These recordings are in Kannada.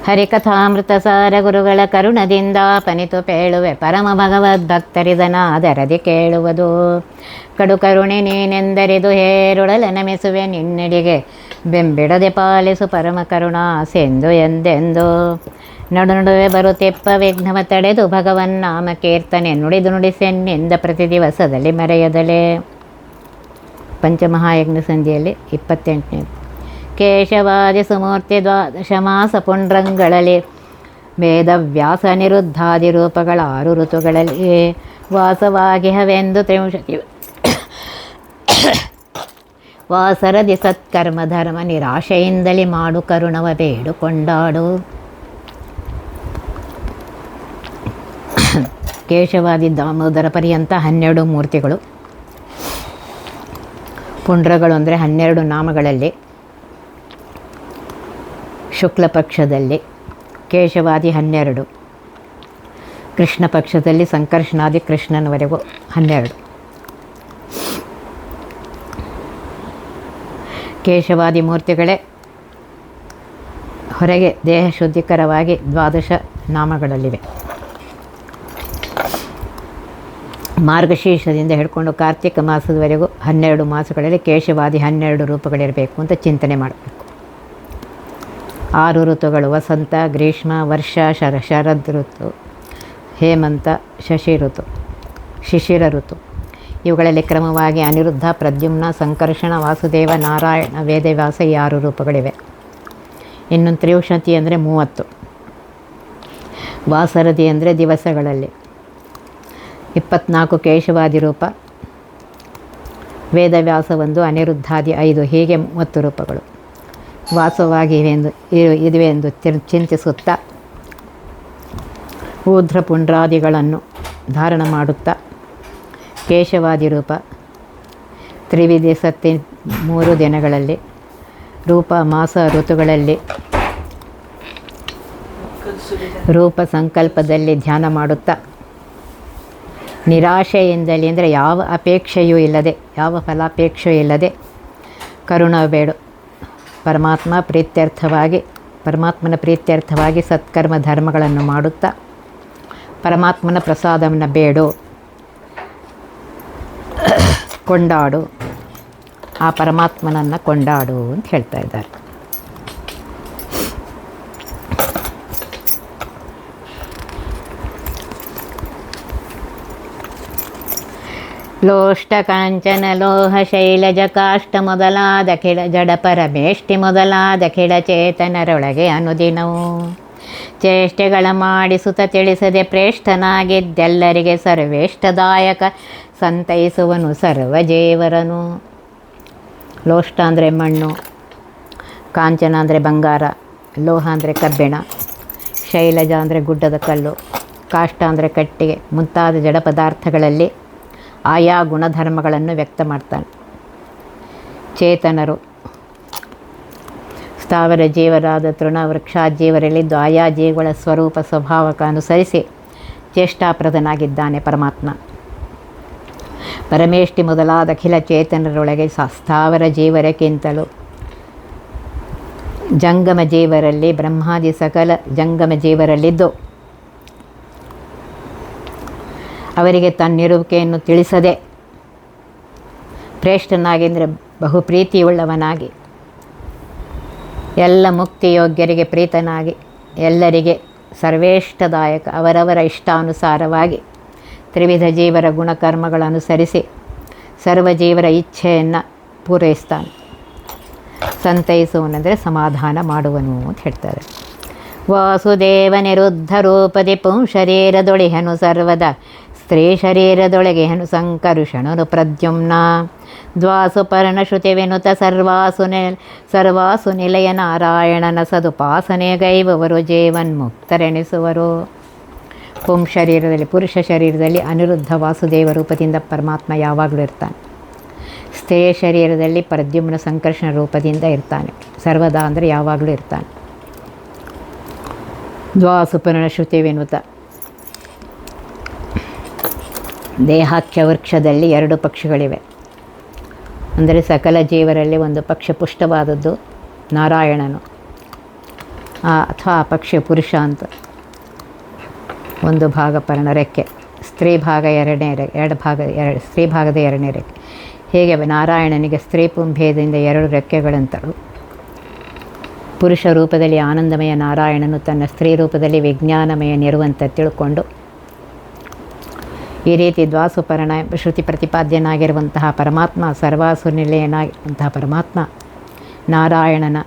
ಹರಿಕಥಾಮೃತ ಸಾರ ಗುರುಗಳ ಕರುಣದಿಂದ ಪನಿತು ಪೇಳುವೆ ಪರಮ ಭಗವದ್ಭಕ್ತರಿದನಾದರದಿ ಕೇಳುವುದು. ಕಡು ಕರುಣೆ ನೀನೆಂದರಿದು ಹೇರುಳಲ ನಮಿಸುವೆ ನಿನ್ನೆಡೆಗೆ ಬೆಂಬಿಡದೆ ಪಾಲಿಸು ಪರಮ ಕರುಣಾ ಸೆಂದು ಎಂದೆಂದು. ನಡು ನಡುವೆ ಬರುತ್ತೆಪ್ಪ ವಿಘ್ನವ ತಡೆದು ಭಗವನ್ ನಾಮ ಕೀರ್ತನೆ ನುಡಿದು ನುಡಿಸೆನ್ನಿಂದ ಪ್ರತಿ ದಿವಸದಲ್ಲಿ ಮರೆಯದಲೇ. ಪಂಚಮಹಾಯಜ್ಞ ಸಂಧಿಯಲ್ಲಿ 28ನೇ. ಕೇಶವಾದಿ ಸುಮೂರ್ತಿ ದ್ವಾದಶ ಮಾಸ ಪುಂಡ್ರಂಗಳಲ್ಲಿ ವೇದವ್ಯಾಸ ನಿರುದ್ಧಾದಿ ರೂಪಗಳ 6 ಋತುಗಳಲ್ಲಿ ವಾಸವಾಗಿಹವೆಂದು ತ್ರಿಂಶತಿ ವಾಸರದಿ ಸತ್ಕರ್ಮ ಧರ್ಮ ನಿರಾಶೆಯಿಂದಲೇ ಮಾಡು ಕರುಣವ ಬೇಡು ಕೊಂಡಾಡು. ಕೇಶವಾದಿ ದಾಮೋದರ ಪರ್ಯಂತ 12 ಮೂರ್ತಿಗಳು. ಪುಂಡ್ರಗಳು ಅಂದರೆ 12 ನಾಮಗಳಲ್ಲಿ ಶುಕ್ಲ ಪಕ್ಷದಲ್ಲಿ ಕೇಶವಾದಿ 12, ಕೃಷ್ಣ ಪಕ್ಷದಲ್ಲಿ ಸಂಕರ್ಷಣಾದಿ ಕೃಷ್ಣನವರೆಗೂ 12. ಕೇಶವಾದಿ ಮೂರ್ತಿಗಳೇ ಹೊರಗೆ ದೇಹ ಶುದ್ಧಿಕರವಾಗಿ 12 ನಾಮಗಳಲ್ಲಿವೆ. ಮಾರ್ಗಶೀರ್ಷದಿಂದ ಹಿಡ್ಕೊಂಡು ಕಾರ್ತಿಕ ಮಾಸದವರೆಗೂ 12 ಮಾಸಗಳಲ್ಲಿ ಕೇಶವಾದಿ 12 ರೂಪಗಳಿರಬೇಕು ಅಂತ ಚಿಂತನೆ ಮಾಡಬೇಕು. 6 ಋತುಗಳು: ವಸಂತ, ಗ್ರೀಷ್ಮ, ವರ್ಷ, ಶರದ್ ಋತು, ಹೇಮಂತ, ಶಿಶಿರ ಋತು. ಇವುಗಳಲ್ಲಿ ಕ್ರಮವಾಗಿ ಅನಿರುದ್ಧ, ಪ್ರದ್ಯುಮ್ನ, ಸಂಕರ್ಷಣ, ವಾಸುದೇವ, ನಾರಾಯಣ, ವೇದವ್ಯಾಸ ಈ 6 ರೂಪಗಳಿವೆ. ಇನ್ನು ತ್ರಿವಿಂಶತಿ ಅಂದರೆ 30. ವಾಸರದಿ ಅಂದರೆ ದಿವಸಗಳಲ್ಲಿ 24 ಕೇಶವಾದಿ ರೂಪ, ವೇದವ್ಯಾಸ 1, ಅನಿರುದ್ಧಾದಿ 5, ಹೀಗೆ 30 ರೂಪಗಳು ವಾಸವಾಗಿ ಇದುವೆ ಎಂದು ಚಿಂತಿಸುತ್ತಾ ಊರ್ಧ್ವ ಪುಂಡ್ರಾದಿಗಳನ್ನು ಧಾರಣ ಮಾಡುತ್ತಾ ಕೇಶವಾದಿ ರೂಪ ತ್ರಿವಿಧಿಸತಿ 3 ದಿನಗಳಲ್ಲಿ, ರೂಪ ಮಾಸ ಋತುಗಳಲ್ಲಿ ರೂಪ ಸಂಕಲ್ಪದಲ್ಲಿ ಧ್ಯಾನ ಮಾಡುತ್ತಾ ನಿರಾಶೆಯಿಂದಲೇ ಅಂದರೆ ಯಾವ ಅಪೇಕ್ಷೆಯೂ ಇಲ್ಲದೆ, ಯಾವ ಫಲಾಪೇಕ್ಷೆಯೂ ಇಲ್ಲದೆ ಕರುಣಬೇಡು ಪರಮಾತ್ಮನ ಪ್ರೀತ್ಯರ್ಥವಾಗಿ ಸತ್ಕರ್ಮ ಧರ್ಮಗಳನ್ನು ಮಾಡುತ್ತಾ ಪರಮಾತ್ಮನ ಪ್ರಸಾದವನ್ನು ಬೇಡು, ಕೊಂಡಾಡು, ಆ ಪರಮಾತ್ಮನನ್ನು ಕೊಂಡಾಡು ಅಂತ ಹೇಳ್ತಾ ಇದ್ದಾರೆ. ಲೋಷ್ಟ ಕಾಂಚನ ಲೋಹ ಶೈಲಜ ಕಾಷ್ಟ ಮೊದಲಾದ ಖಿಳ ಜಡ ಪರಮೇಷ್ಟಿ ಮೊದಲಾದ ಖಿಳ ಚೇತನರೊಳಗೆ ಅನುದಿನವು ಚೇಷ್ಟೆಗಳ ಮಾಡಿಸುತ್ತ ತಿಳಿಸದೆ ಪ್ರೇಷ್ಠನಾಗಿದ್ದೆಲ್ಲರಿಗೆ ಸರ್ವೇಷ್ಟದಾಯಕ ಸಂತೈಸುವನು ಸರ್ವಜೇವರನು. ಲೋಷ್ಟ ಅಂದರೆ ಮಣ್ಣು, ಕಾಂಚನ ಅಂದರೆ ಬಂಗಾರ, ಲೋಹ ಅಂದರೆ ಕಬ್ಬಿಣ, ಶೈಲಜ ಅಂದರೆ ಗುಡ್ಡದ ಕಲ್ಲು, ಕಾಷ್ಟ ಅಂದರೆ ಕಟ್ಟಿಗೆ ಮುಂತಾದ ಜಡ ಪದಾರ್ಥಗಳಲ್ಲಿ ಆಯಾ ಗುಣಧರ್ಮಗಳನ್ನು ವ್ಯಕ್ತ ಮಾಡ್ತಾನೆ. ಚೇತನರು ಸ್ಥಾವರ ಜೀವರಾದ ತೃಣ ವೃಕ್ಷಾಜೀವರಲ್ಲಿದ್ದು ಆಯಾ ಜೀವಗಳ ಸ್ವರೂಪ ಸ್ವಭಾವಕ್ಕೆ ಅನುಸರಿಸಿ ಚೇಷ್ಟಾಪ್ರದನಾಗಿದ್ದಾನೆ ಪರಮಾತ್ಮ. ಪರಮೇಷ್ಠಿ ಮೊದಲಾದ ಅಖಿಲ ಚೇತನರೊಳಗೆ ಸ್ಥಾವರ ಜೀವರಕ್ಕಿಂತಲೂ ಜಂಗಮ ಜೀವರಲ್ಲಿ ಬ್ರಹ್ಮಾದಿ ಸಕಲ ಜಂಗಮ ಜೀವರಲ್ಲಿದ್ದು ಅವರಿಗೆ ತನ್ನಿರುವಿಕೆಯನ್ನು ತಿಳಿಸದೆ ಪ್ರೇಷ್ಠನಾಗಿ ಅಂದರೆ ಬಹು ಪ್ರೀತಿಯುಳ್ಳವನಾಗಿ ಎಲ್ಲ ಮುಕ್ತಿಯೋಗ್ಯರಿಗೆ ಪ್ರೀತನಾಗಿ ಎಲ್ಲರಿಗೆ ಸರ್ವೇಷ್ಟದಾಯಕ ಅವರವರ ಇಷ್ಟಾನುಸಾರವಾಗಿ ತ್ರಿವಿಧ ಜೀವರ ಗುಣಕರ್ಮಗಳನುಸರಿಸಿ ಸರ್ವಜೀವರ ಇಚ್ಛೆಯನ್ನು ಪೂರೈಸ್ತಾನೆ. ಸಂತೈಸುವನೆಂದರೆ ಸಮಾಧಾನ ಮಾಡುವನು ಅಂತ ಹೇಳ್ತಾರೆ. ವಾಸುದೇವ ನಿರುದ್ಧ ರೂಪದಿ ಪುಂಶರೀರದೊಳಿಹನು ಸರ್ವದ ಸ್ತ್ರೀ ಶರೀರದೊಳಗೆಹನು ಸಂಕರುಷಣನು ಪ್ರದ್ಯುಮ್ನ ದ್ವಾಸು ಪರ್ಣಶ್ರುತಿ ವಿನುತ ಸರ್ವಾಸು ನಿಲಯ ನಾರಾಯಣನ ಸದುಪಾಸನೆಗೈವವರು ಜೀವನ್ಮುಕ್ತರೆನಿಸುವರು. ಪುಂಶರೀರದಲ್ಲಿ ಪುರುಷ ಶರೀರದಲ್ಲಿ ಅನಿರುದ್ಧ ವಾಸುದೇವ ರೂಪದಿಂದ ಪರಮಾತ್ಮ ಯಾವಾಗಲೂ ಇರ್ತಾನೆ. ಸ್ತ್ರೀ ಶರೀರದಲ್ಲಿ ಪ್ರದ್ಯುಮ್ನ ಸಂಕರ್ಷಣ ರೂಪದಿಂದ ಇರ್ತಾನೆ. ಸರ್ವದಾ ಅಂದರೆ ಯಾವಾಗಲೂ ಇರ್ತಾನೆ. ದ್ವಾಸುಪರ್ಣ ಶ್ರುತಿ ವಿನುತ ದೇಹಾಖ್ಯ ವೃಕ್ಷದಲ್ಲಿ 2 ಪಕ್ಷಿಗಳಿವೆ. ಅಂದರೆ ಸಕಲ ಜೀವರಲ್ಲಿ ಒಂದು ಪಕ್ಷ ಪುಷ್ಟವಾದದ್ದು ನಾರಾಯಣನು, ಅಥವಾ ಪಕ್ಷಿ ಪುರುಷ ಅಂತ ಒಂದು ಭಾಗ ಪರ್ಣ ರೆಕ್ಕೆ, ಸ್ತ್ರೀ ಭಾಗ ಎರಡನೇ ರೆಕ್ಕೆ, ಸ್ತ್ರೀ ಭಾಗದ ಎರಡನೇ ರೆಕ್ಕೆ. ಹೇಗೆ ನಾರಾಯಣನಿಗೆ ಸ್ತ್ರೀ ಪುಂಭೇದದಿಂದ 2 ರೆಕ್ಕೆಗಳಂತಳು, ಪುರುಷ ರೂಪದಲ್ಲಿ ಆನಂದಮಯ ನಾರಾಯಣನು ತನ್ನ ಸ್ತ್ರೀ ರೂಪದಲ್ಲಿ ವಿಜ್ಞಾನಮಯನಿರುವಂತೆ ತಿಳ್ಕೊಂಡು ಈ ರೀತಿ ದ್ವಾಸುಪರ್ಣ ಶ್ರುತಿ ಪ್ರತಿಪಾದ್ಯನಾಗಿರುವಂತಹ ಪರಮಾತ್ಮ, ಸರ್ವಾಸುನಿಲಯನಾಗಿರುವಂತಹ ಪರಮಾತ್ಮ ನಾರಾಯಣನ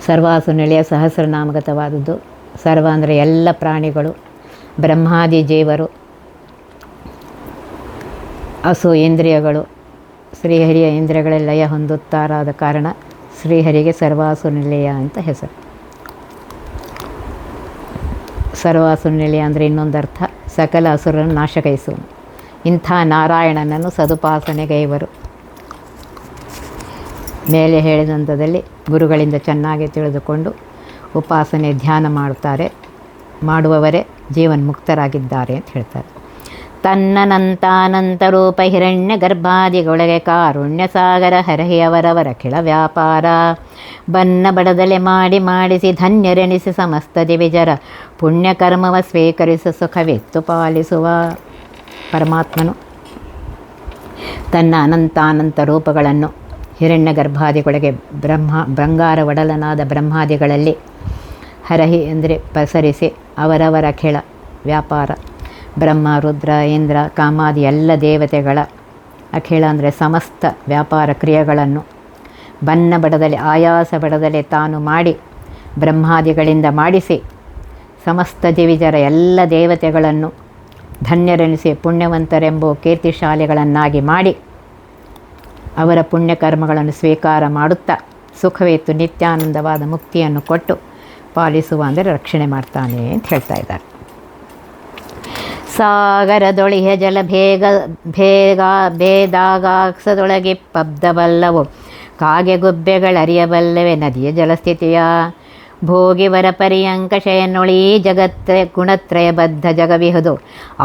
ಸರ್ವಾಸುನಿಲಯ ಸಹಸ್ರನಾಮಗತವಾದದ್ದು. ಸರ್ವ ಅಂದರೆ ಎಲ್ಲ ಪ್ರಾಣಿಗಳು, ಬ್ರಹ್ಮಾದಿ ಜೀವರು, ಹಸು, ಇಂದ್ರಿಯಗಳು, ಶ್ರೀಹರಿಯ ಇಂದ್ರಿಯಗಳಲ್ಲಿ ಲಯ ಹೊಂದುತ್ತಾರಾದ ಕಾರಣ ಶ್ರೀಹರಿಗೆ ಸರ್ವಾಸುನಿಲಯ ಅಂತ ಹೆಸರು. ಸರ್ವಾಸುನಿಲಯ ಅಂದರೆ ಇನ್ನೊಂದರ್ಥ ಸಕಲ ಅಸುರನ್ನು ನಾಶಕೈಸುವನು. ಇಂಥ ನಾರಾಯಣನನ್ನು ಸದುಪಾಸನೆಗೈವರು. ಮೇಲೆ ಹೇಳಿದಂಥದಲ್ಲಿ ಗುರುಗಳಿಂದ ಚೆನ್ನಾಗಿ ತಿಳಿದುಕೊಂಡು ಉಪಾಸನೆ ಧ್ಯಾನ ಮಾಡುವವರೇ ಜೀವನ್ಮುಕ್ತರಾಗಿದ್ದಾರೆ ಅಂತ ಹೇಳ್ತಾರೆ. ತನ್ನನಂತಾನಂತ ರೂಪ ಹಿರಣ್ಯ ಗರ್ಭಾದಿಗೊಳಗೆ ಕಾರುಣ್ಯ ಸಾಗರ ಹರಹಿಯವರವರ ಖಿಳ ವ್ಯಾಪಾರ ಬನ್ನ ಬಡದಲೆ ಮಾಡಿಸಿ ಧನ್ಯರೆನಿಸಿ ಸಮಸ್ತ ದಿವಿಜರ ಪುಣ್ಯಕರ್ಮವ ಸ್ವೀಕರಿಸ ಸುಖವೆತ್ತು ಪಾಲಿಸುವ ಪರಮಾತ್ಮನು ತನ್ನ ಅನಂತಾನಂತ ರೂಪಗಳನ್ನು ಹಿರಣ್ಯ ಗರ್ಭಾದಿಗೊಳಗೆ ಬಂಗಾರ ಒಡಲನಾದ ಬ್ರಹ್ಮಾದಿಗಳಲ್ಲಿ ಹರಹಿ ಅಂದರೆ ಪಸರಿಸಿ ಅವರವರ ಖಿಳ ವ್ಯಾಪಾರ, ಬ್ರಹ್ಮ, ರುದ್ರ, ಇಂದ್ರ, ಕಾಮಾದಿ ಎಲ್ಲ ದೇವತೆಗಳ ಅಖಿಳ ಅಂದರೆ ಸಮಸ್ತ ವ್ಯಾಪಾರ ಕ್ರಿಯೆಗಳನ್ನು ಬನ್ನ ಬಡದಲ್ಲಿ ಆಯಾಸ ಬಡದಲ್ಲಿ ತಾನು ಮಾಡಿ ಬ್ರಹ್ಮಾದಿಗಳಿಂದ ಮಾಡಿಸಿ ಸಮಸ್ತ ದಿವಿಜರ ಎಲ್ಲ ದೇವತೆಗಳನ್ನು ಧನ್ಯರೆನಿಸಿ ಪುಣ್ಯವಂತರೆಂಬ ಕೀರ್ತಿಶಾಲಿಗಳನ್ನಾಗಿ ಮಾಡಿ ಅವರ ಪುಣ್ಯಕರ್ಮಗಳನ್ನು ಸ್ವೀಕಾರ ಮಾಡುತ್ತಾ ಸುಖವೇತು ನಿತ್ಯಾನಂದವಾದ ಮುಕ್ತಿಯನ್ನು ಕೊಟ್ಟು ಪಾಲಿಸುವ ಅಂದರೆ ರಕ್ಷಣೆ ಮಾಡ್ತಾನೆ ಅಂತ ಹೇಳ್ತಾ ಇದ್ದಾರೆ. ಸಾಗರದೊಳಿಯ ಜಲ ಭೇದಾಗಾಕ್ಸದೊಳಗೆ ಪಬ್ದಬಲ್ಲವು ಕಾಗೆ ಗುಬ್ಬೆಗಳರಿಯಬಲ್ಲವೆ ನದಿಯ ಜಲಸ್ಥಿತಿಯ ಭೋಗಿವರ ಪರ್ಯಂಕ ಶಯನೊಳಿ ಜಗತ್ರಯ ಗುಣತ್ರಯ ಬದ್ಧ ಜಗವಿಹುದು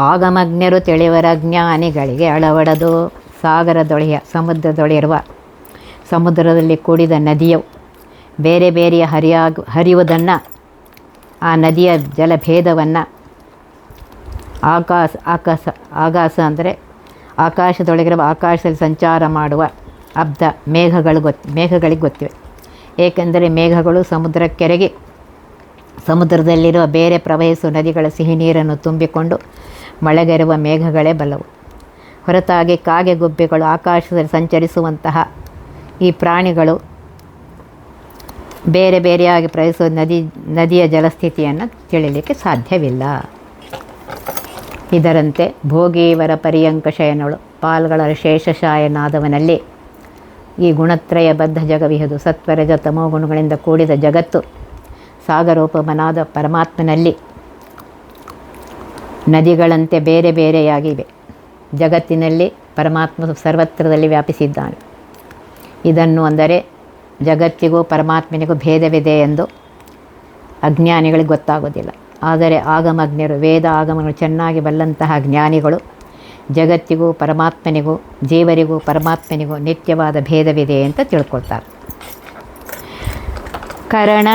ಆಗಮಜ್ಞರು ತಿಳಿವರ ಜ್ಞಾನಿಗಳಿಗೆ ಅಳವಡದು. ಸಾಗರದೊಳೆಯ ಸಮುದ್ರದೊಳಿರುವ ಸಮುದ್ರದಲ್ಲಿ ಕೂಡಿದ ನದಿಯು ಬೇರೆ ಬೇರೆಯ ಹರಿಯುವುದನ್ನು, ಆ ನದಿಯ ಜಲಭೇದವನ್ನು ಆಕಾಶ ಅಂದರೆ ಆಕಾಶದೊಳಗಿರುವ ಆಕಾಶದಲ್ಲಿ ಸಂಚಾರ ಮಾಡುವ ಅಬ್ಧ ಮೇಘಗಳಿಗೆ ಗೊತ್ತಿವೆ. ಏಕೆಂದರೆ ಮೇಘಗಳು ಸಮುದ್ರಕ್ಕೆರಗಿ ಸಮುದ್ರದಲ್ಲಿರುವ ಬೇರೆ ಪ್ರವಹಿಸುವ ನದಿಗಳ ಸಿಹಿ ನೀರನ್ನು ತುಂಬಿಕೊಂಡು ಮಳೆಗೆರುವ ಮೇಘಗಳೇ ಬಲ್ಲವು. ಹೊರತಾಗಿ ಕಾಗೆ ಗುಬ್ಬೆಗಳು ಆಕಾಶದಲ್ಲಿ ಸಂಚರಿಸುವಂತಹ ಈ ಪ್ರಾಣಿಗಳು ಬೇರೆ ಬೇರೆಯಾಗಿ ಪ್ರವಹಿಸುವ ನದಿಯ ಜಲಸ್ಥಿತಿಯನ್ನು ತಿಳಿಯಲಿಕ್ಕೆ ಸಾಧ್ಯವಿಲ್ಲ. ಇದರಂತೆ ಭೋಗೀವರ ಪರ್ಯಂಕ ಶಯನಗಳು ಪಾಲ್ಗಳ ಶೇಷಶಾಯನಾದವನಲ್ಲಿ ಈ ಗುಣತ್ರಯ ಬದ್ಧ ಜಗವಿಹುದು ಸತ್ವರಜ ತಮೋ ಗುಣಗಳಿಂದ ಕೂಡಿದ ಜಗತ್ತು ಸಾಗರೋಪಮನಾದ ಪರಮಾತ್ಮನಲ್ಲಿ ನದಿಗಳಂತೆ ಬೇರೆ ಬೇರೆಯಾಗಿವೆ. ಜಗತ್ತಿನಲ್ಲಿ ಪರಮಾತ್ಮ ಸರ್ವತ್ರದಲ್ಲಿ ವ್ಯಾಪಿಸಿದ್ದಾನೆ. ಇದನ್ನು ಅಂದರೆ ಜಗತ್ತಿಗೂ ಪರಮಾತ್ಮನಿಗೂ ಭೇದವಿದೆ ಎಂದು ಅಜ್ಞಾನಿಗಳಿಗೆ ಗೊತ್ತಾಗೋದಿಲ್ಲ. ಆದರೆ ಆಗಮಜ್ಞರು ವೇದ ಆಗಮಗಳು ಚೆನ್ನಾಗಿ ಬಲ್ಲಂತಹ ಜ್ಞಾನಿಗಳು ಜಗತ್ತಿಗೂ ಪರಮಾತ್ಮನಿಗೂ ಜೀವರಿಗೂ ಪರಮಾತ್ಮನಿಗೂ ನಿತ್ಯವಾದ ಭೇದವಿದೆ ಅಂತ ತಿಳ್ಕೊಳ್ತಾರೆ. ಕರಣ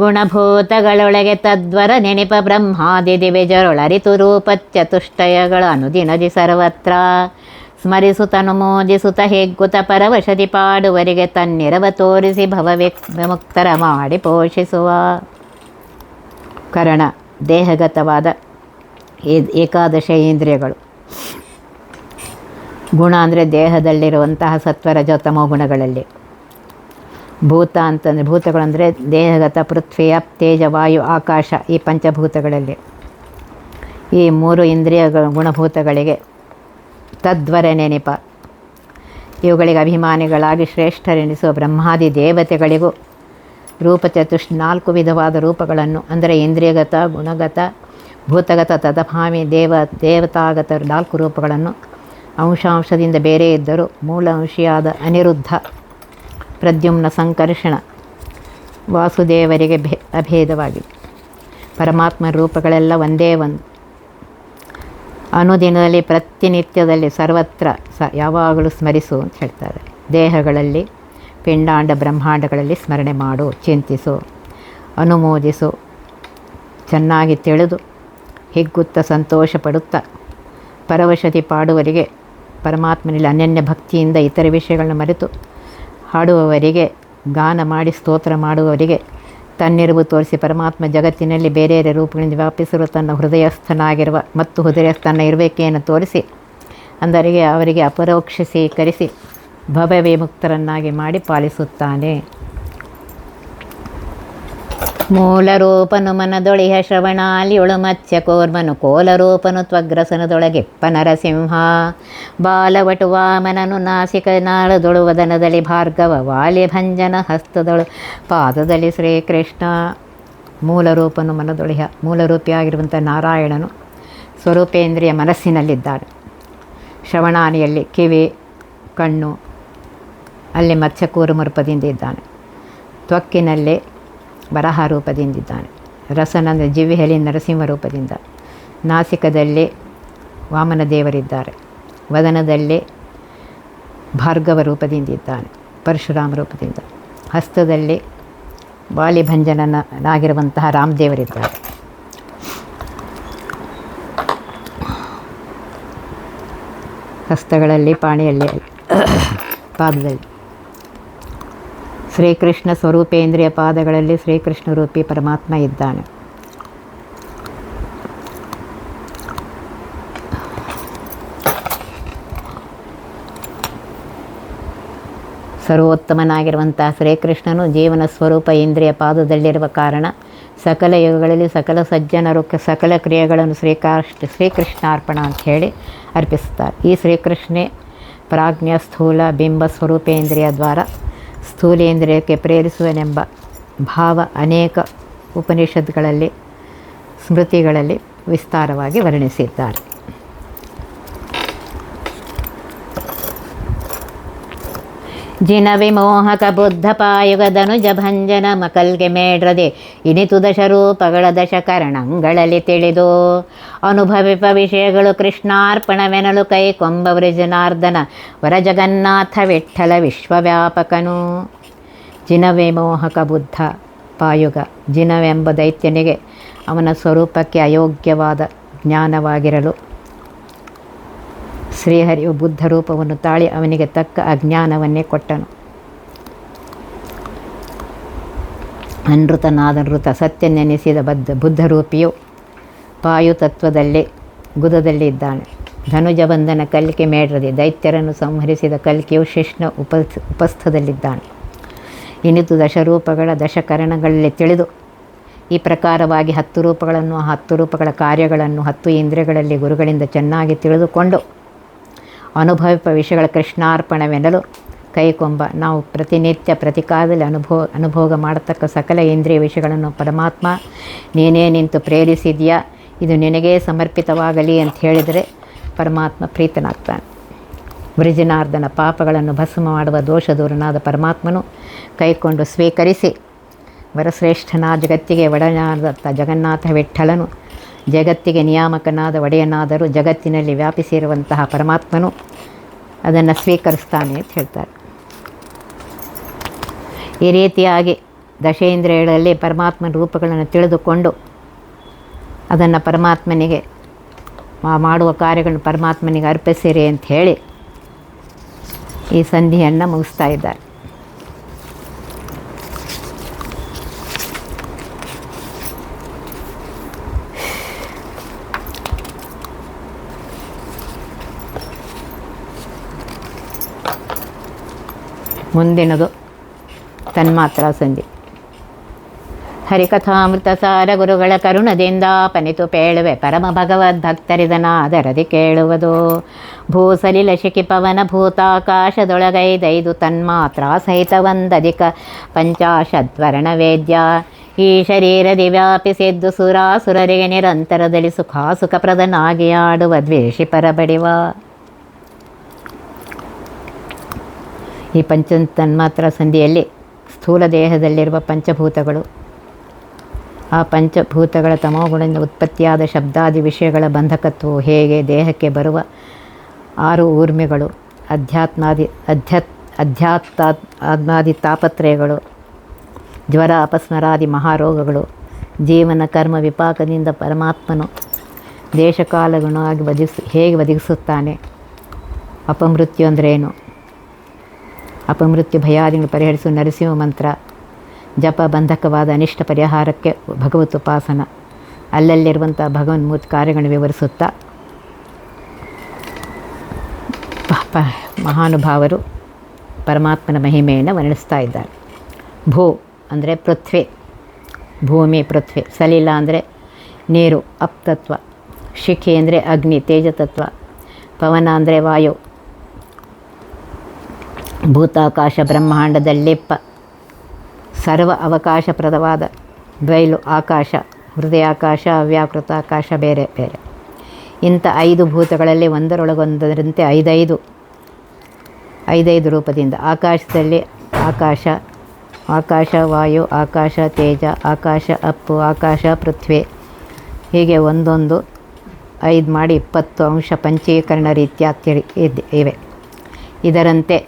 ಗುಣಭೂತಗಳೊಳಗೆ ತದ್ವರ ನೆನಪ ಬ್ರಹ್ಮಾದಿ ದಿವಿಜರೊಳರಿತು ರೂಪತ್ಯತುಷ್ಟಯಗಳ ಅನುದಿನದಿ ಸರ್ವತ್ರ ಸ್ಮರಿಸುತನು ಮೋದಿಸುತ್ತ ಹೆಗ್ಗುತ ಪರವಶದಿ ಪಾಡುವರಿಗೆ ತನ್ನಿರವ ತೋರಿಸಿ ವಿಮುಕ್ತರ ಮಾಡಿ ಪೋಷಿಸುವ. ಕರಣ ದೇಹಗತವಾದ ಏಕಾದಶ ಇಂದ್ರಿಯಗಳು. ಗುಣ ಅಂದರೆ ದೇಹದಲ್ಲಿರುವಂತಹ ಸತ್ವರಜ ತಮೋ ಗುಣಗಳಲ್ಲಿ. ಭೂತ ಅಂತಂದರೆ ಭೂತಗಳಂದರೆ ದೇಹಗತ ಪೃಥ್ವಿ ಅಪ್ ತೇಜ ವಾಯು ಆಕಾಶ ಈ ಪಂಚಭೂತಗಳಲ್ಲಿ. ಈ 3 ಇಂದ್ರಿಯ ಗುಣಭೂತಗಳಿಗೆ ತದ್ವರ ನೆನಪ, ಇವುಗಳಿಗೆ ಅಭಿಮಾನಿಗಳಾಗಿ ಶ್ರೇಷ್ಠರೆನಿಸುವ ಬ್ರಹ್ಮಾದಿ ದೇವತೆಗಳಿಗೂ ರೂಪಚತುಷ್ಟ 4 ವಿಧವಾದ ರೂಪಗಳನ್ನು ಅಂದರೆ ಇಂದ್ರಿಯಗತ, ಗುಣಗತ, ಭೂತಗತ, ತದಭಾಮಿ, ದೇವತಾಗತ 4 ರೂಪಗಳನ್ನು ಅಂಶಾಂಶದಿಂದ ಬೇರೆ ಇದ್ದರೂ ಮೂಲ ಅಂಶಿಯಾದ ಅನಿರುದ್ಧ, ಪ್ರದ್ಯುಮ್ನ, ಸಂಕರ್ಷಣ, ವಾಸುದೇವರಿಗೆ ಅಭೇದವಾಗಿದೆ. ಪರಮಾತ್ಮ ರೂಪಗಳೆಲ್ಲ ಒಂದೇ ಒಂದು. ಅನುದಿನದಲ್ಲಿ ಪ್ರತಿನಿತ್ಯದಲ್ಲಿ ಸರ್ವತ್ರ ಯಾವಾಗಲೂ ಸ್ಮರಿಸು ಅಂತ ಹೇಳ್ತಾರೆ. ದೇಹಗಳಲ್ಲಿ ಪಿಂಡಾಂಡ ಬ್ರಹ್ಮಾಂಡಗಳಲ್ಲಿ ಸ್ಮರಣೆ ಮಾಡು, ಚಿಂತಿಸು. ಅನುಮೋದಿಸು. ಚೆನ್ನಾಗಿ ತಿಳಿದು ಹಿಗ್ಗುತ್ತಾ ಸಂತೋಷ ಪಡುತ್ತಾ ಪರವಶತಿ ಪಾಡುವರಿಗೆ, ಪರಮಾತ್ಮನಲ್ಲಿ ಅನನ್ಯ ಭಕ್ತಿಯಿಂದ ಇತರ ವಿಷಯಗಳನ್ನ ಮರೆತು ಹಾಡುವವರಿಗೆ, ಗಾನ ಮಾಡಿ ಸ್ತೋತ್ರ ಮಾಡುವವರಿಗೆ ತನ್ನಿರುವು ತೋರಿಸಿ ಪರಮಾತ್ಮ ಜಗತ್ತಿನಲ್ಲಿ ಬೇರೆ ಬೇರೆ ರೂಪಗಳಿಂದ ವ್ಯಾಪಿಸಿರುವ ತನ್ನ ಹೃದಯಸ್ಥನಾಗಿರುವ ಮತ್ತು ಹೃದಯಸ್ಥನ ಇರುವಿಕೆಯನ್ನು ತೋರಿಸಿ ಅವರಿಗೆ ಅಪರೋಕ್ಷ ಸ್ವೀಕರಿಸಿ ಭವವಿಮುಕ್ತರನ್ನಾಗಿ ಮಾಡಿ ಪಾಲಿಸುತ್ತಾನೆ. ಮೂಲರೂಪನು ಮನದೊಳಿಹ ಶ್ರವಣಾಲಿಯೊಳು ಮತ್ಸ್ಯ ಕೂರ್ಮನು ಕೋಲರೂಪನು ತ್ವಗ್ರಸನದೊಳಗಿಪ್ಪ ನರಸಿಂಹ ಬಾಲವಟು ವಾಮನನು ನಾಸಿಕ ನಾಳದೊಳು ವದನದಲ್ಲಿ ಭಾರ್ಗವ ವಾಲಿಭಂಜನ ಹಸ್ತದೊಳು ಪಾದದಲ್ಲಿ ಶ್ರೀಕೃಷ್ಣ. ಮೂಲರೂಪನು ಮನದೊಳಿಹ, ಮೂಲರೂಪಿಯಾಗಿರುವಂಥ ನಾರಾಯಣನು ಸ್ವರೂಪೇಂದ್ರಿಯ ಮನಸ್ಸಿನಲ್ಲಿದ್ದಾನೆ. ಶ್ರವಣಾನಿಯಲ್ಲಿ ಕಿವಿ, ಕಣ್ಣು, ಅಲ್ಲಿ ಮತ್ಸ್ಯಕೂರ್ಮ ರೂಪದಿಂದ ಇದ್ದಾನೆ. ತ್ವಕ್ಕಿನಲ್ಲಿ ವರಹ ರೂಪದಿಂದಿದ್ದಾನೆ. ರಸನಂದ ಜಿವ್ವಿಹಲಿ ನರಸಿಂಹ ರೂಪದಿಂದ. ನಾಸಿಕದಲ್ಲಿ ವಾಮನ ದೇವರಿದ್ದಾರೆ. ವದನದಲ್ಲಿ ಭಾರ್ಗವ ರೂಪದಿಂದಿದ್ದಾನೆ, ಪರಶುರಾಮ ರೂಪದಿಂದ. ಹಸ್ತದಲ್ಲಿ ವಾಲಿಭಂಜನನಾಗಿರುವಂತಹ ರಾಮದೇವರಿದ್ದಾರೆ. ಹಸ್ತಗಳಲ್ಲಿ, ಪಾಣಿಯಲ್ಲಿ, ಪಾದದಲ್ಲಿ ಶ್ರೀಕೃಷ್ಣ ಸ್ವರೂಪೇಂದ್ರಿಯ ಪಾದಗಳಲ್ಲಿ ಶ್ರೀಕೃಷ್ಣ ರೂಪಿ ಪರಮಾತ್ಮ ಇದ್ದಾನೆ. ಸರ್ವೋತ್ತಮನಾಗಿರುವಂತಹ ಶ್ರೀಕೃಷ್ಣನು ಜೀವನ ಸ್ವರೂಪ ಇಂದ್ರಿಯ ಪಾದದಲ್ಲಿರುವ ಕಾರಣ ಸಕಲ ಯುಗಗಳಲ್ಲಿ ಸಕಲ ಸಜ್ಜನರು ಸಕಲ ಕ್ರಿಯೆಗಳನ್ನು ಶ್ರೀಕೃಷ್ಣಾರ್ಪಣ ಅಂತ ಹೇಳಿ ಅರ್ಪಿಸುತ್ತಾರೆ. ಈ ಶ್ರೀಕೃಷ್ಣೇ ಪ್ರಾಜ್ಞ ಸ್ಥೂಲ ಬಿಂಬ ಸ್ವರೂಪೇಂದ್ರಿಯ ದ್ವಾರ ಸ್ಥೂಲೇಂದ್ರಿಯಕ್ಕೆ ಪ್ರೇರಿಸುವನೆಂಬ ಭಾವ ಅನೇಕ ಉಪನಿಷತ್ಗಳಲ್ಲಿ ಸ್ಮೃತಿಗಳಲ್ಲಿ ವಿಸ್ತಾರವಾಗಿ ವರ್ಣಿಸಿದ್ದಾರೆ. ಜಿನ ವಿಮೋಹಕ ಬುದ್ಧ ಪಾಯುಗದನುಜ ಭಂಜನ ಮಕಲ್ಗೆ ಮೇಡ್ರದೆ ಇನಿತು ದಶರೂಪಗಳ ದಶಕರಣಗಳಲ್ಲಿ ತಿಳಿದು ಅನುಭವಿಪ ವಿಷಯಗಳು ಕೃಷ್ಣಾರ್ಪಣವೆನಲು ಕೈ ಕೊಂಬವರು ಜನಾರ್ದನ ವರ ಜಗನ್ನಾಥ ವಿಠ್ಠಲ ವಿಶ್ವವ್ಯಾಪಕನು. ಜಿನ ವಿಮೋಹಕ ಬುದ್ಧ ಪಾಯುಗ, ಜಿನವೆಂಬ ದೈತ್ಯನಿಗೆ ಅವನ ಸ್ವರೂಪಕ್ಕೆ ಅಯೋಗ್ಯವಾದ ಜ್ಞಾನವಾಗಿರಲು ಶ್ರೀಹರಿಯು ಬುದ್ಧ ರೂಪವನ್ನು ತಾಳಿ ಅವನಿಗೆ ತಕ್ಕ ಅಜ್ಞಾನವನ್ನೇ ಕೊಟ್ಟನು. ಅನೃತ ಸತ್ಯ ನೆನೆಸಿದ ಬುದ್ಧರೂಪಿಯು ಪಾಯುತತ್ವದಲ್ಲಿ ಗುದದಲ್ಲಿ ಇದ್ದಾನೆ. ಧನುಜ ಬಂಧನ ಕಲ್ಕಿ ಮೇಡ್ರದೆ ದೈತ್ಯರನ್ನು ಸಂಹರಿಸಿದ ಕಲ್ಕಿಯು ಶಿಷ್ಣ ಉಪಸ್ಥದಲ್ಲಿದ್ದಾನೆ. ಇನಿತು ದಶರೂಪಗಳ ದಶಕರಣಗಳಲ್ಲಿ ತಿಳಿದು ಈ ಪ್ರಕಾರವಾಗಿ 10 ರೂಪಗಳನ್ನು 10 ರೂಪಗಳ ಕಾರ್ಯಗಳನ್ನು 10 ಇಂದ್ರಿಯಗಳಲ್ಲಿ ಗುರುಗಳಿಂದ ಚೆನ್ನಾಗಿ ತಿಳಿದುಕೊಂಡು ಅನುಭವಿಪ ವಿಷಯಗಳ ಕೃಷ್ಣಾರ್ಪಣವೆನ್ನಲು ಕೈಕೊಂಬ. ನಾವು ಪ್ರತಿನಿತ್ಯ ಪ್ರತಿಕಾಲದಲ್ಲಿ ಅನುಭೋಗ ಮಾಡತಕ್ಕ ಸಕಲ ಇಂದ್ರಿಯ ವಿಷಯಗಳನ್ನು ಪರಮಾತ್ಮ ನೀನೇ ನಿಂತು ಪ್ರೇರಿಸಿದೆಯಾ, ಇದು ನಿನಗೇ ಸಮರ್ಪಿತವಾಗಲಿ ಅಂತ ಹೇಳಿದರೆ ಪರಮಾತ್ಮ ಪ್ರೀತನಾಗ್ತಾನೆ. ವೃಜನಾರ್ದನ ಪಾಪಗಳನ್ನು ಭಸ್ಮ ಮಾಡುವ ದೋಷದೂರನಾದ ಪರಮಾತ್ಮನು ಕೈಕೊಂಡು ಸ್ವೀಕರಿಸಿ ವರಶ್ರೇಷ್ಠನಾದ ಜಗತ್ತಿಗೆ ಒಡೆಯನಾದ ಜಗನ್ನಾಥ ವಿಠ್ಠಲನು ಜಗತ್ತಿಗೆ ನಿಯಾಮಕನಾದ ಒಡೆಯನಾದರೂ ಜಗತ್ತಿನಲ್ಲಿ ವ್ಯಾಪಿಸಿರುವಂತಹ ಪರಮಾತ್ಮನು ಅದನ್ನು ಸ್ವೀಕರಿಸ್ತಾನೆ ಅಂತ ಹೇಳ್ತಾರೆ. ಈ ರೀತಿಯಾಗಿ ದಶೇಂದ್ರಿಯಗಳಲ್ಲಿ ಪರಮಾತ್ಮನ ರೂಪಗಳನ್ನು ತಿಳಿದುಕೊಂಡು ಅದನ್ನು ಪರಮಾತ್ಮನಿಗೆ ಮಾಡುವ ಕಾರ್ಯಗಳನ್ನು ಪರಮಾತ್ಮನಿಗೆ ಅರ್ಪಿಸಿರಿ ಅಂತ ಹೇಳಿ ಈ ಸಂಧಿಯನ್ನು ಮುಗಿಸ್ತಾ ಇದ್ದಾರೆ. ಮುಂದಿನದು ತನ್ಮಾತ್ರ ಸಂಧಿ. ಹರಿಕಥಾಮೃತ ಸಾರ ಗುರುಗಳ ಕರುಣದಿಂದ ಪನಿತು ಪೇಳುವೆ ಪರಮ ಭಗವದ್ಭಕ್ತರಿದನಾದರದಿ ಕೇಳುವುದು. ಭೂಸಲಿಲ ಶಿಖಿ ಪವನ ಭೂತಾಕಾಶದೊಳಗೈದೈದು ತನ್ಮಾತ್ರ ಸಹಿತವಂದಧಿಕ ಪಂಚಾಶದ್ವರ್ಣ ವೇದ್ಯ. ಈ ಶರೀರದಿ ವ್ಯಾಪಿಸಿದ್ದು ಸುರಾಸುರರಿಗೆ ನಿರಂತರದಲ್ಲಿ ಸುಖಪ್ರದನಾಗಿ ಆಡುವ ದ್ವೇಷಿ ಪರಬಡಿವ. ಈ ತನ್ಮಾತ್ರ ಸಂಧಿಯಲ್ಲಿ ಸ್ಥೂಲ ದೇಹದಲ್ಲಿರುವ ಪಂಚಭೂತಗಳು, ಆ ಪಂಚಭೂತಗಳ ತಮೋಗುಣದಿಂದ ಉತ್ಪತ್ತಿಯಾದ ಶಬ್ದಾದಿ ವಿಷಯಗಳ ಬಂಧಕತ್ವವು ಹೇಗೆ, ದೇಹಕ್ಕೆ ಬರುವ 6 ಊರ್ಮಿಗಳು, ಅಧ್ಯಾತ್ಮಾದಿ ತಾಪತ್ರಯಗಳು, ಜ್ವರ ಅಪಸ್ಮರಾದಿ ಮಹಾರೋಗಗಳು ಜೀವನ ಕರ್ಮ ವಿಪಾಕದಿಂದ ಪರಮಾತ್ಮನು ದೇಶಕಾಲಗುಣವಾಗಿ ಹೇಗೆ ಒದಗಿಸುತ್ತಾನೆ. ಅಪಮೃತ್ಯು ಅಂದ್ರೇನು? ಅಪಮೃತ್ಯು ಭಯಾದಿಗಳು ಪರಿಹರಿಸುವ ನರಸಿಂಹ ಮಂತ್ರ ಜಪ ಬಂಧಕವಾದ ಅನಿಷ್ಟ ಪರಿಹಾರಕ್ಕೆ ಭಗವತೋಪಾಸನ ಅಲ್ಲಲ್ಲಿರುವಂಥ ಭಗವನ್ಮೂರ್ತಿ ಕಾರ್ಯಗಳನ್ನು ವಿವರಿಸುತ್ತಾ ಮಹಾನುಭಾವರು ಪರಮಾತ್ಮನ ಮಹಿಮೆಯನ್ನು ವರ್ಣಿಸ್ತಾ ಇದ್ದಾರೆ. ಭೂ ಅಂದರೆ ಪೃಥ್ವಿ, ಭೂಮಿ ಪೃಥ್ವಿ. ಸಲಿಲ ಅಂದರೆ ನೀರು ಅಪ್ತತ್ವ. ಶಿಖಿ ಅಂದರೆ ಅಗ್ನಿ ತೇಜತತ್ವ. ಪವನ ಅಂದರೆ ವಾಯು. ಭೂತಾಕಾಶ ಬ್ರಹ್ಮಾಂಡದಲ್ಲಿಪ್ಪ ಸರ್ವ ಅವಕಾಶಪ್ರದವಾದ ಬಯಲು ಆಕಾಶ, ಹೃದಯಾಕಾಶ, ಅವ್ಯಾಕೃತ ಆಕಾಶ ಬೇರೆ ಬೇರೆ. ಇಂಥ 5 ಭೂತಗಳಲ್ಲಿ ಒಂದರೊಳಗೊಂದರಂತೆ ಐದೈದು ರೂಪದಿಂದ ಆಕಾಶದಲ್ಲಿ ಆಕಾಶ ವಾಯು, ಆಕಾಶ ತೇಜ, ಆಕಾಶ ಅಪ್ಪು, ಆಕಾಶ ಪೃಥ್ವಿ, ಹೀಗೆ ಒಂದೊಂದು 5 ಮಾಡಿ 20 ಅಂಶ ಪಂಚೀಕರಣ ರೀತಿಯ ಇವೆ. ಇದರಂತೆ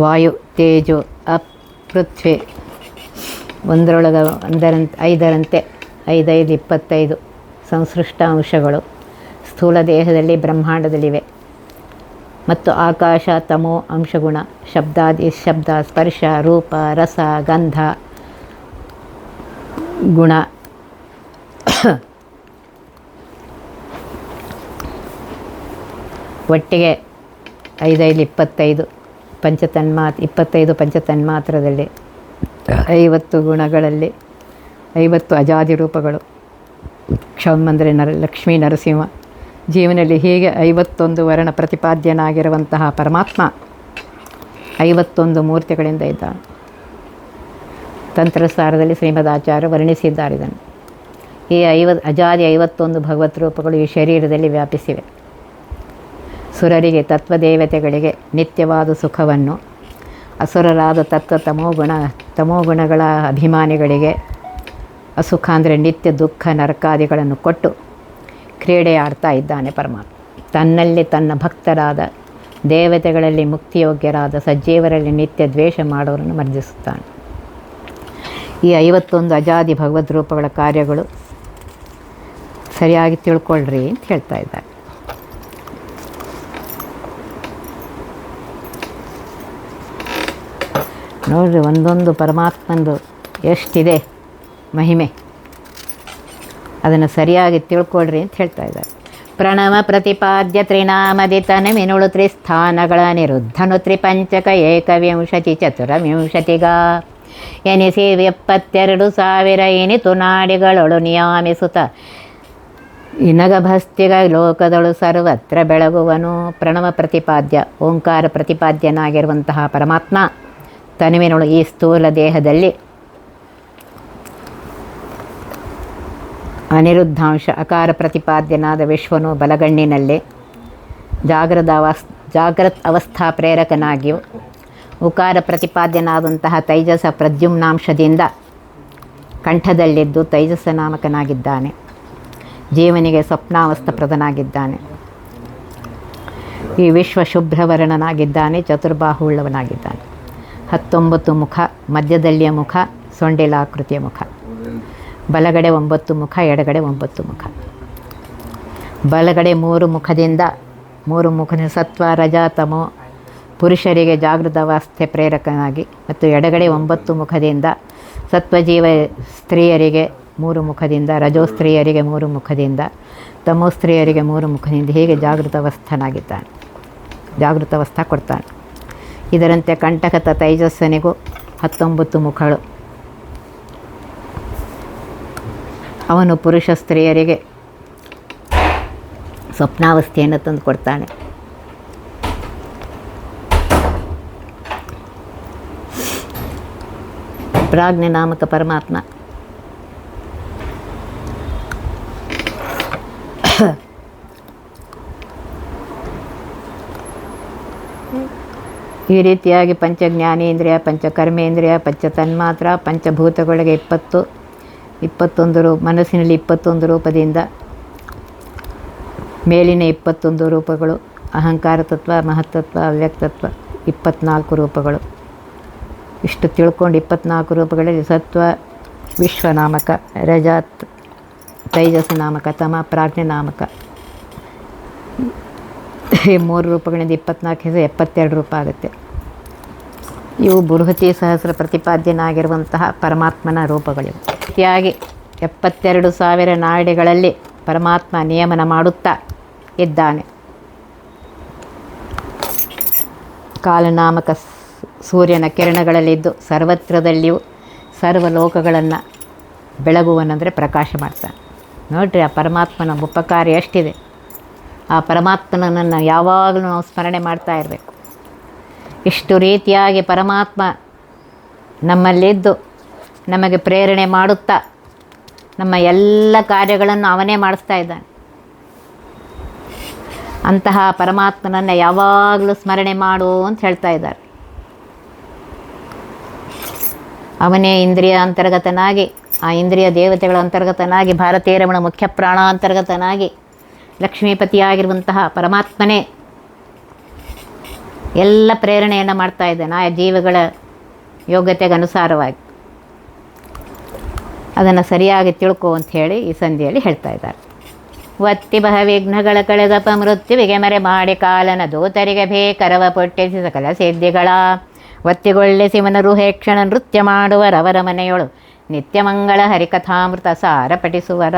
ವಾಯು ತೇಜು ಅಪ್ ಪೃಥ್ವಿ ಐದರಂತೆ 5 25 ಸಂಸೃಷ್ಟ ಅಂಶಗಳು ಸ್ಥೂಲ ದೇಹದಲ್ಲಿ ಬ್ರಹ್ಮಾಂಡದಲ್ಲಿವೆ. ಮತ್ತು ಆಕಾಶ ತಮೋ ಅಂಶಗುಣ, ಶಬ್ದಾದಿ ಶಬ್ದ, ಸ್ಪರ್ಶ, ರೂಪ, ರಸ, ಗಂಧ ಗುಣ, ಒಟ್ಟಿಗೆ 5 25 25 ಪಂಚತನ್ಮಾತ್ರದಲ್ಲಿ 50 ಗುಣಗಳಲ್ಲಿ 50 ಅಜಾದಿ ರೂಪಗಳು. ಕ್ಷೌಮಂದ್ರೆ ಲಕ್ಷ್ಮೀ ನರಸಿಂಹ ಜೀವನದಲ್ಲಿ ಹೀಗೆ 51 ವರ್ಣ ಪ್ರತಿಪಾದ್ಯನಾಗಿರುವಂತಹ ಪರಮಾತ್ಮ 51 ಮೂರ್ತಿಗಳಿಂದ ಇದ್ದಾನೆ. ತಂತ್ರಸಾರದಲ್ಲಿ ಶ್ರೀಮದಾಚಾರ್ಯ ವರ್ಣಿಸಿದ್ದಾರೆ ಇದನ್ನು. ಈ ಅಜಾದಿ 51 ಭಗವತ್ ರೂಪಗಳು ಈ ಶರೀರದಲ್ಲಿ ವ್ಯಾಪಿಸಿವೆ. ಸುರರಿಗೆ ತತ್ವದೇವತೆಗಳಿಗೆ ನಿತ್ಯವಾದ ಸುಖವನ್ನು, ಅಸುರರಾದ ತಮೋಗುಣಗಳ ಅಭಿಮಾನಿಗಳಿಗೆ ಅಸುಖ ಅಂದರೆ ನಿತ್ಯ ದುಃಖ ನರಕಾದಿಗಳನ್ನು ಕೊಟ್ಟು ಕ್ರೀಡೆ ಆಡ್ತಾ ಇದ್ದಾನೆ ಪರಮಾತ್ಮ. ತನ್ನಲ್ಲಿ ತನ್ನ ಭಕ್ತರಾದ ದೇವತೆಗಳಲ್ಲಿ ಮುಕ್ತಿಯೋಗ್ಯರಾದ ಸಜ್ಜೀವರಲ್ಲಿ ನಿತ್ಯ ದ್ವೇಷ ಮಾಡೋರನ್ನು ಮರ್ಜಿಸುತ್ತಾನೆ. ಈ 51 ಅಜಾದಿ ಭಗವದ್ ರೂಪಗಳ ಕಾರ್ಯಗಳು ಸರಿಯಾಗಿ ತಿಳ್ಕೊಳ್ರಿ ಅಂತ ಹೇಳ್ತಾ ಇದ್ದಾರೆ. ನೋಡಿರಿ, ಒಂದೊಂದು ಪರಮಾತ್ಮಂದು ಎಷ್ಟಿದೆ ಮಹಿಮೆ, ಅದನ್ನು ಸರಿಯಾಗಿ ತಿಳ್ಕೊಳ್ರಿ ಅಂತ ಹೇಳ್ತಾ ಇದ್ದಾರೆ. ಪ್ರಣವ ಪ್ರತಿಪಾದ್ಯ ತ್ರಿನಾಮದಿತನ ಮಿನುಳು ತ್ರಿಸ್ಥಾನಗಳ ನಿರುದ್ಧನು ತ್ರಿಪಂಚಕ ಏಕವಿಂಶತಿ ಚತುರವಿಂಶತಿಗ ಎನಿಸಿ 72,000 ಇನಿತು ನಾಡಿಗಳೊಳು ನಿಯಾಮಿಸುತ್ತ ಇನಗಭಸ್ತಿಗ ಲೋಕದಳು ಸರ್ವತ್ರ ಬೆಳಗುವನು. ಪ್ರಣವ ಪ್ರತಿಪಾದ್ಯ ಓಂಕಾರ ಪ್ರತಿಪಾದ್ಯನಾಗಿರುವಂತಹ ಪರಮಾತ್ಮ ತನುವಿನೊಳು ಈ ಸ್ಥೂಲ ದೇಹದಲ್ಲಿ ಅನಿರುದ್ಧಾಂಶ ಅಕಾರ ಪ್ರತಿಪಾದ್ಯನಾದ ವಿಶ್ವನು ಬಲಗಣ್ಣಿನಲ್ಲಿ ಜಾಗ್ರತ್ ಅವಸ್ಥಾ ಪ್ರೇರಕನಾಗಿಯೂ ಉಕಾರ ಪ್ರತಿಪಾದ್ಯನಾದಂತಹ ತೈಜಸ ಪ್ರದ್ಯುಮ್ನಾಂಶದಿಂದ ಕಂಠದಲ್ಲಿದ್ದು ತೈಜಸ ನಾಮಕನಾಗಿದ್ದಾನೆ. ಜೀವನಿಗೆ ಸ್ವಪ್ನಾವಸ್ಥ ಪ್ರದನಾಗಿದ್ದಾನೆ. ಈ ವಿಶ್ವ ಶುಭ್ರವರ್ಣನಾಗಿದ್ದಾನೆ, ಚತುರ್ಬಾಹುಳ್ಳವನಾಗಿದ್ದಾನೆ. 19 ಮುಖ, ಮಧ್ಯದಲ್ಲಿಯ ಮುಖ ಸೊಂಡಿಲಾಕೃತಿಯ ಮುಖ, ಬಲಗಡೆ 9 ಮುಖ, ಎಡಗಡೆ 9 ಮುಖ. ಬಲಗಡೆ 3 ಮುಖದಿಂದ 3 ಮುಖದ ಸತ್ವ ರಜ ತಮೋ ಪುರುಷರಿಗೆ ಜಾಗೃತಾವಸ್ಥೆ ಪ್ರೇರಕನಾಗಿ, ಮತ್ತು ಎಡಗಡೆ 9 ಮುಖದಿಂದ ಸತ್ವಜೀವ ಸ್ತ್ರೀಯರಿಗೆ 3 ಮುಖದಿಂದ, ರಜೋ ಸ್ತ್ರೀಯರಿಗೆ 3 ಮುಖದಿಂದ, ತಮೋ ಸ್ತ್ರೀಯರಿಗೆ 3 ಮುಖದಿಂದ, ಹೀಗೆ ಜಾಗೃತಾವಸ್ಥನಾಗಿದ್ದಾನೆ, ಜಾಗೃತಾವಸ್ಥಾ ಕೊಡ್ತಾನೆ. ಇದರಂತೆ ಕಂಟಕತ ತೈಜಸ್ಸನಿಗೂ 19 ಮುಖಗಳು. ಅವನು ಪುರುಷ ಸ್ತ್ರೀಯರಿಗೆ ಸ್ವಪ್ನಾವಸ್ಥೆಯನ್ನು ತಂದು ಕೊಡ್ತಾನೆ. ಪ್ರಾಜ್ಞ ನಾಮಕ ಪರಮಾತ್ಮ ಈ ರೀತಿಯಾಗಿ ಪಂಚಜ್ಞಾನೇಂದ್ರಿಯ, ಪಂಚಕರ್ಮೇಂದ್ರಿಯ, ಪಂಚತನ್ಮಾತ್ರ, ಪಂಚಭೂತಗಳಿಗೆ 21 ರೂಪ, ಮನಸ್ಸಿನಲ್ಲಿ 21 ರೂಪದಿಂದ ಮೇಲಿನ 21 ರೂಪಗಳು, ಅಹಂಕಾರ ತತ್ವ, ಮಹತ್ತತ್ವ, ಅವ್ಯಕ್ತತ್ವ 24 ರೂಪಗಳು, ಇಷ್ಟು ತಿಳ್ಕೊಂಡು 24 ರೂಪಗಳಲ್ಲಿ ಸತ್ವ ವಿಶ್ವನಾಮಕ, ರಜತ್ ತೈಜಸ್ ನಾಮಕ, ತಮ ಪ್ರಾಜ್ಞೆ ನಾಮಕ, ಈ 3 ರೂಪಗಳಿಂದ 24 ಹೆಸರು 72 ರೂಪ ಆಗುತ್ತೆ. ಇವು ಬೃಹತಿ ಸಹಸ್ರ ಪ್ರತಿಪಾದ್ಯನಾಗಿರುವಂತಹ ಪರಮಾತ್ಮನ ರೂಪಗಳಿವೆ. ರೀತಿಯಾಗಿ 72,000 ನಾಡಿಗಳಲ್ಲಿ ಪರಮಾತ್ಮ ನಿಯಮನ ಮಾಡುತ್ತಾ ಇದ್ದಾನೆ. ಕಾಲನಾಮಕ ಸೂರ್ಯನ ಕಿರಣಗಳಲ್ಲಿದ್ದು ಸರ್ವತ್ರದಲ್ಲಿಯೂ ಸರ್ವಲೋಕಗಳನ್ನು ಬೆಳಗುವನಂದರೆ ಪ್ರಕಾಶ ಮಾಡ್ತಾನೆ. ನೋಡಿರಿ ಆ ಪರಮಾತ್ಮನ ಉಪಕಾರ ಎಷ್ಟಿದೆ. ಆ ಪರಮಾತ್ಮನನ್ನು ಯಾವಾಗಲೂ ನಾವು ಸ್ಮರಣೆ ಮಾಡ್ತಾ ಇರಬೇಕು. ಇಷ್ಟು ರೀತಿಯಾಗಿ ಪರಮಾತ್ಮ ನಮ್ಮಲ್ಲಿದ್ದು ನಮಗೆ ಪ್ರೇರಣೆ ಮಾಡುತ್ತಾ ನಮ್ಮ ಎಲ್ಲ ಕಾರ್ಯಗಳನ್ನು ಅವನೇ ಮಾಡಿಸ್ತಾ ಇದ್ದಾನೆ. ಅಂತಹ ಪರಮಾತ್ಮನನ್ನು ಯಾವಾಗಲೂ ಸ್ಮರಣೆ ಮಾಡು ಅಂತ ಹೇಳ್ತಾ ಇದ್ದಾರೆ. ಅವನೇ ಇಂದ್ರಿಯ ಅಂತರ್ಗತನಾಗಿ, ಆ ಇಂದ್ರಿಯ ದೇವತೆಗಳ ಅಂತರ್ಗತನಾಗಿ, ಭಾರತೀಯ ರಮಣ ಮುಖ್ಯ ಪ್ರಾಣ ಅಂತರ್ಗತನಾಗಿ, ಲಕ್ಷ್ಮೀಪತಿಯಾಗಿರುವಂತಹ ಪರಮಾತ್ಮನೇ ಎಲ್ಲ ಪ್ರೇರಣೆಯನ್ನು ಮಾಡ್ತಾ ಇದ್ದಾನೆ ಆ ಜೀವಗಳ ಯೋಗ್ಯತೆಗೆ ಅನುಸಾರವಾಗಿ. ಅದನ್ನು ಸರಿಯಾಗಿ ತಿಳ್ಕೊ ಅಂತ ಹೇಳಿ ಈ ಸಂಧಿಯಲ್ಲಿ ಹೇಳ್ತಾ ಇದ್ದಾರೆ. ಒತ್ತಿ ಬಹ ವಿಘ್ನಗಳ ಕಳೆದಪ ಮೃತ್ಯುವಿಗೆ ಮರೆ ಮಾಡಿ ಕಾಲನ ದೂತರಿಗೆ ಬೇಕರವ ಪೊಟ್ಟಿಸಿ ಸಕಲ ಸಿದ್ಧಿಗಳ ಒತ್ತಿಗೊಳ್ಳಿಸಿ ಮನರು ಹೇಕ್ಷಣ ನೃತ್ಯ ಮಾಡುವರವರ ಮನೆಯೊಳು ನಿತ್ಯ ಮಂಗಳ ಹರಿಕಥಾಮೃತ ಸಾರ ಪಠಿಸುವರ.